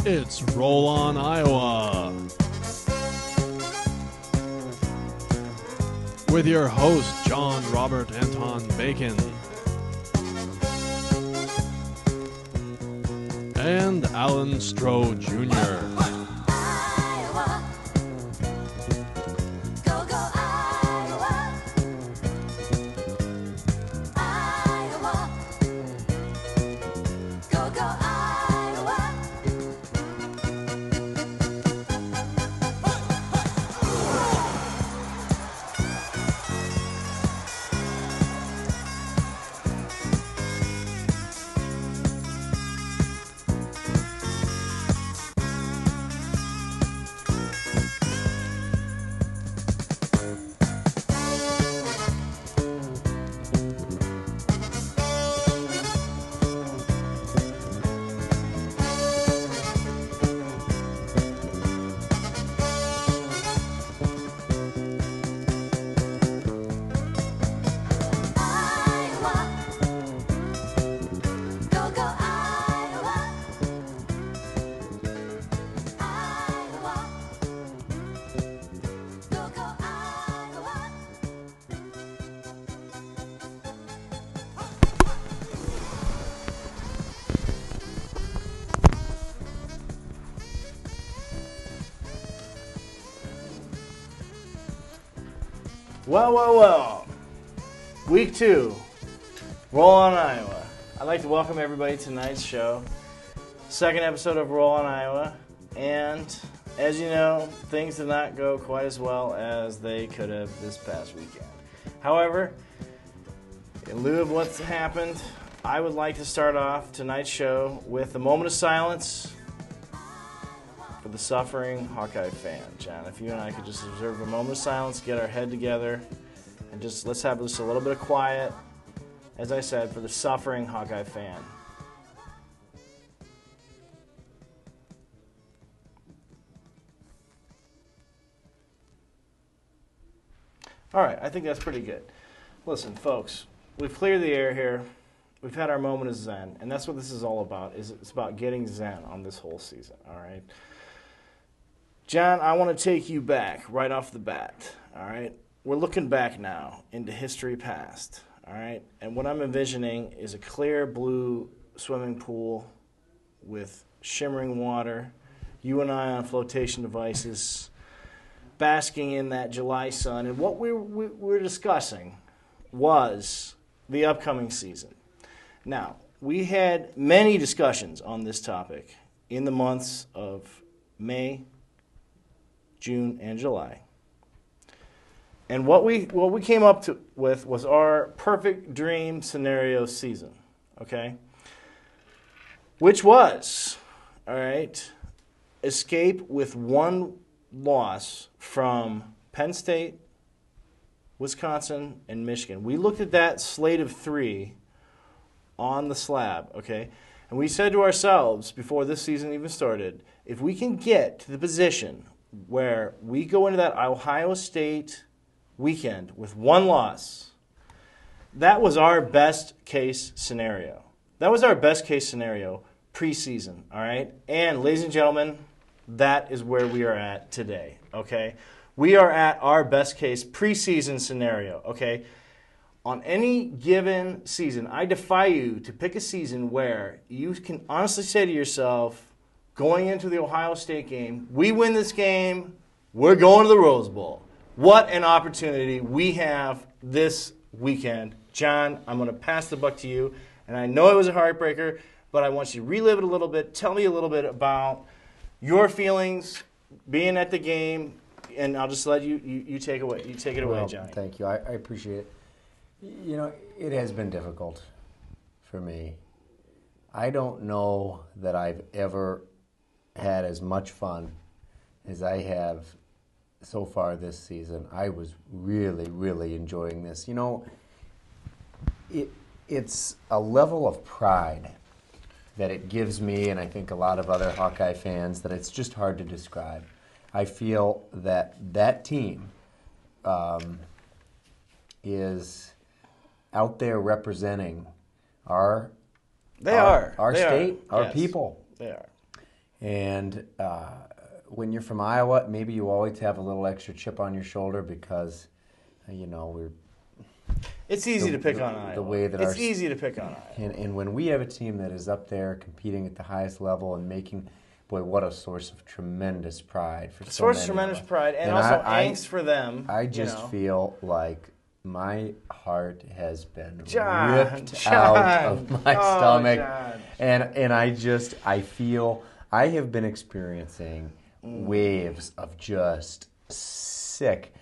It's Roll On Iowa with your host, John Robert Anton Bacon and Alan Stroh Jr. Well. Week 2, Roll On Iowa. I'd like to welcome everybody to tonight's show. Second episode of Roll On Iowa. And as you know, things did not go quite as well as they could have this past weekend. However, in lieu of what's happened, I would like to start off tonight's show with a moment of silence for the suffering Hawkeye fan. John, if you and I could just observe a moment of silence, get our head together, and let's have just a little bit of quiet, as I said, for the suffering Hawkeye fan. All right, I think that's pretty good. Listen, folks, we've cleared the air here. We've had our moment of zen, and that's what this is all about. It's about getting zen on this whole season, all right? John, I want to take you back right off the bat, all right? We're looking back now into history past, all right? And what I'm envisioning is a clear blue swimming pool with shimmering water, you and I on flotation devices, basking in that July sun. And what we were discussing was the upcoming season. Now, we had many discussions on this topic in the months of May, June, and July. And what we came up with was our perfect dream scenario season, okay? Which was, all right, escape with one loss from Penn State, Wisconsin, and Michigan. We looked at that slate of 3 on the slab, okay? And we said to ourselves before this season even started, if we can get to the position where we go into that Ohio State weekend with one loss, that was our best case scenario. That was our best case scenario preseason, all right? And ladies and gentlemen, that is where we are at today, okay? We are at our best case preseason scenario, okay? On any given season, I defy you to pick a season where you can honestly say to yourself, going into the Ohio State game, we win this game, we're going to the Rose Bowl. What an opportunity we have this weekend. John, I'm going to pass the buck to you, and I know it was a heartbreaker, but I want you to relive it a little bit. Tell me a little bit about your feelings being at the game, and I'll just let you take away. You take it away, Johnny. Thank you. I appreciate it. You know, it has been difficult for me. I don't know that I've ever had as much fun as I have so far this season. I was really, really enjoying this. You know, it's a level of pride that it gives me, and I think a lot of other Hawkeye fans, that it's just hard to describe. I feel that team is out there representing our state, our yes, people. They are. And when you're from Iowa, maybe you always have a little extra chip on your shoulder because, we're... It's easy to pick on Iowa. The way that it's easy to pick on Iowa. And when we have a team that is up there competing at the highest level and making, boy, what a source of tremendous pride for so many of us. Pride and also angst for them. I just feel like my heart has been ripped John. out of my stomach. John. And I feel I have been experiencing waves of just sick.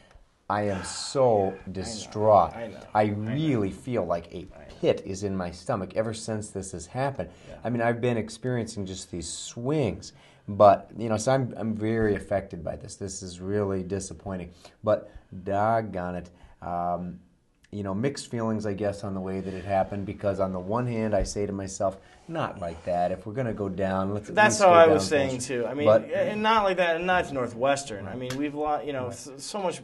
I am so distraught. I really feel like a pit is in my stomach ever since this has happened. Yeah. I mean, I've been experiencing just these swings, but so I'm very affected by this. This is really disappointing. But doggone it, mixed feelings, I guess, on the way that it happened. Because on the one hand, I say to myself, not like that. If we're going to go down, let's. That's how I was saying too. I mean, and not like that, and not Northwestern. I mean, we've lost, so much,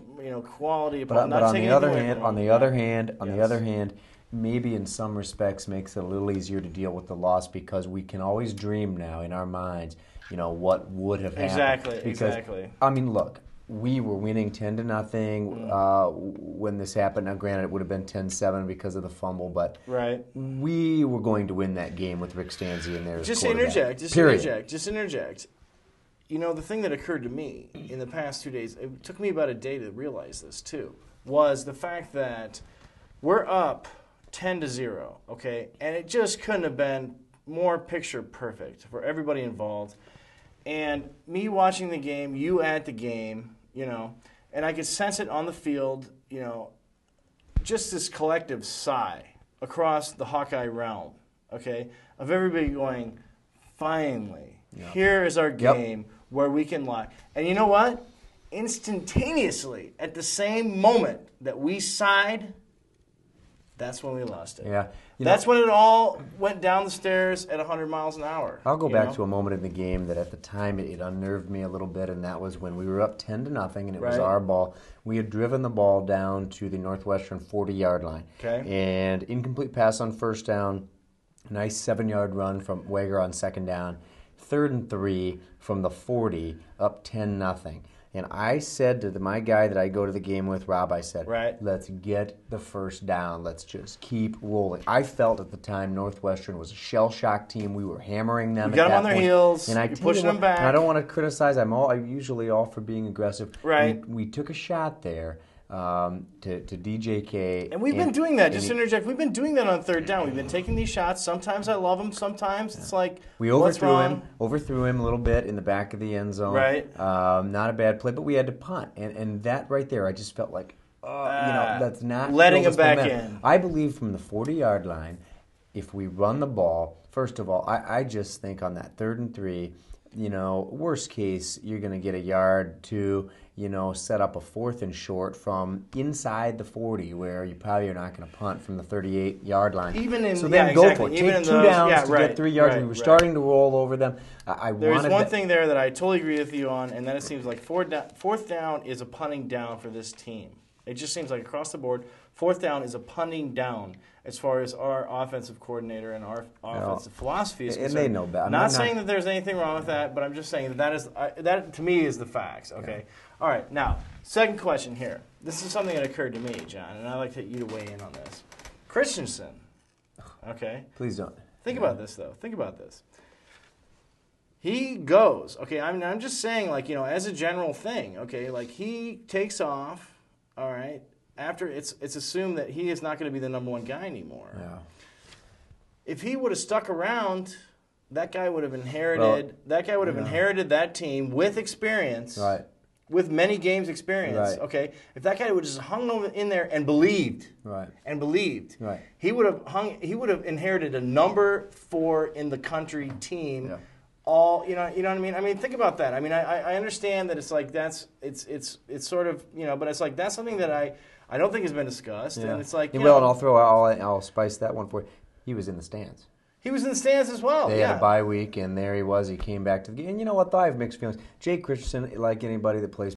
quality. But on the other hand, maybe in some respects makes it a little easier to deal with the loss because we can always dream now in our minds, what would have happened. Exactly. I mean, look. We were winning 10-0 when this happened. Now, granted, it would have been 10-7 because of the fumble, but we were going to win that game with Rick Stanzi in there as quarterback. Just interject. The thing that occurred to me in the past 2 days, it took me about a day to realize this too, was the fact that we're up 10-0, okay? And it just couldn't have been more picture perfect for everybody involved. And me watching the game, you at the game, and I could sense it on the field, just this collective sigh across the Hawkeye realm, okay, of everybody going, finally, here is our game where we can lie. And you know what? Instantaneously, at the same moment that we sighed, that's when we lost it. Yeah. That's when it all went down the stairs at 100 miles an hour. I'll go back to a moment in the game that at the time it unnerved me a little bit, and that was when we were up 10-0, and it was our ball. We had driven the ball down to the Northwestern 40-yard line. Okay. And incomplete pass on first down, nice 7-yard run from Wager on second down, 3rd and 3 from the 40, up 10-0. And I said to my guy that I go to the game with, Rob, I said, let's get the first down. Let's just keep rolling. I felt at the time Northwestern was a shell-shocked team. We were hammering them. You got them on their heels. And you're pushing them back. And I don't want to criticize. I'm usually all for being aggressive. Right. We took a shot there to DJK. And we've been doing that. Just to interject, we've been doing that on 3rd down. We've been taking these shots. Sometimes I love them. Sometimes it's like, we overthrew him a little bit in the back of the end zone. Right. Not a bad play, but we had to punt. And that right there, I just felt like, that's not letting him back in. I believe from the 40-yard line, if we run the ball, first of all, I just think on that 3rd and 3, worst case, you're going to get a yard to, set up a 4th and short from inside the 40, where you probably are not going to punt from the 38-yard line. So then go for it. Take 2 downs to get 3 yards. We were starting to roll over them. There's one thing there that I totally agree with you on, and then it seems like 4th down is a punting down for this team. It just seems like across the board, 4th down is a punting down as far as our offensive coordinator and our offensive philosophy is concerned. And they know better. I'm not saying that there's anything wrong with that, but I'm just saying that to me is the facts. Okay. Yeah. All right. Now, second question here. This is something that occurred to me, John, and I'd like you to weigh in on this. Christensen. Okay. Please don't. Think about this, though. Think about this. He goes. Okay. I'm just saying, as a general thing. Okay. He takes off. All right. After it's assumed that he is not going to be the number 1 guy anymore. Yeah. If he would have stuck around, that guy would have inherited. Inherited that team with experience. Right. With many games experience. Right. Okay. If that guy would have just hung over in there and believed. Right. And believed. Right. He would have inherited a number 4 in the country team. Yeah. You know what I mean? I mean, think about that. I mean, I understand that it's like it's sort of, but it's like that's something that I don't think has been discussed, and it's like and I'll spice that one for you. He was in the stands. He was in the stands as well. They had a bye week, and there he was. He came back to the game. And you know what? Though I have mixed feelings. Jake Christensen, like anybody that plays